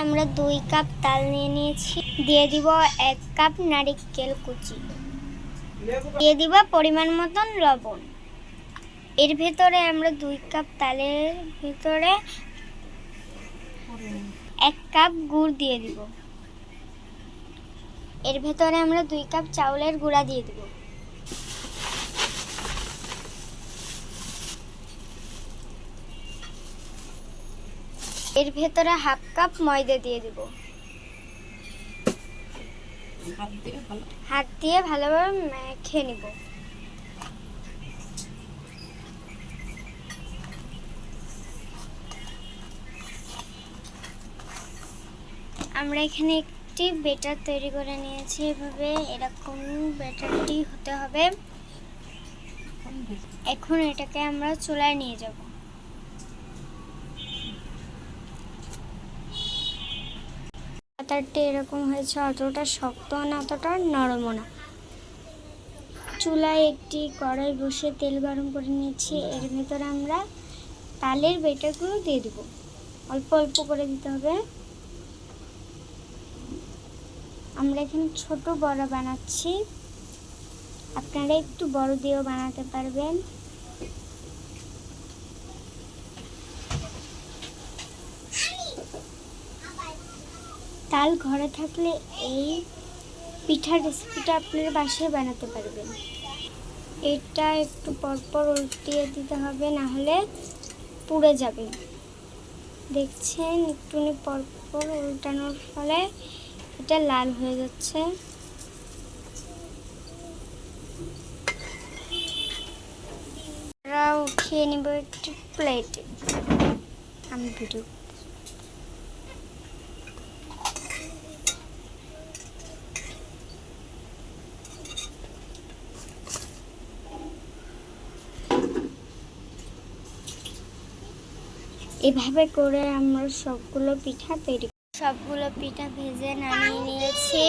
আমরা 2 কাপ তাল নিয়ে নিয়েছি। দিয়ে দিব 1 কাপ নারকেল কুচি, দিয়ে দিব পরিমাণ মতন লবণ। এর ভেতরে আমরা 2 কাপ তালের ভেতরে 1 কাপ গুড় দিয়ে দিব। এর ভেতরে আমরা 2 কাপ চাউলের গুঁড়া দিয়ে দিব। এর ভেতরে 1/2 কাপ ময়দা দিয়ে দিব। হাত দিয়ে ভালোভাবে মেখে নিব। আমরা এখানে একটি ব্যাটার তৈরি করে নিয়েছি। এভাবে এরকম ব্যাটারটি হতে হবে। এখন এটাকে আমরা চুলায় নিয়ে যাব। ব্যাটারটি এরকম হয়েছে, অতটা শক্ত না অতটা নরমও না। চুলায় একটি কড়াই বসে তেল গরম করে নিয়েছি। এর ভেতরে আমরা তালের ব্যাটারগুলো দিয়ে দেব। অল্প অল্প করে দিতে হবে। আমরা এখানে ছোট বড় বানাচ্ছি, আপনারা একটু বড় দিয়েও বানাতে পারবেন। তাল ঘরে থাকলে এই পিঠার রেসিপিটা আপনারা বাসায় বানাতে পারবেন। এটা একটু পরপর উল্টিয়ে দিতে হবে, না হলে পুড়ে যাবে। দেখছেন একটু পরপর উল্টানোর ফলে এটা লাল হয়ে যাচ্ছে। আমরা উঠিয়ে নিব একটি প্লেটে। আমি ভিডিও এভাবে করে আমরা সবগুলো পিঠা ভেজে নামিয়ে নিয়েছি।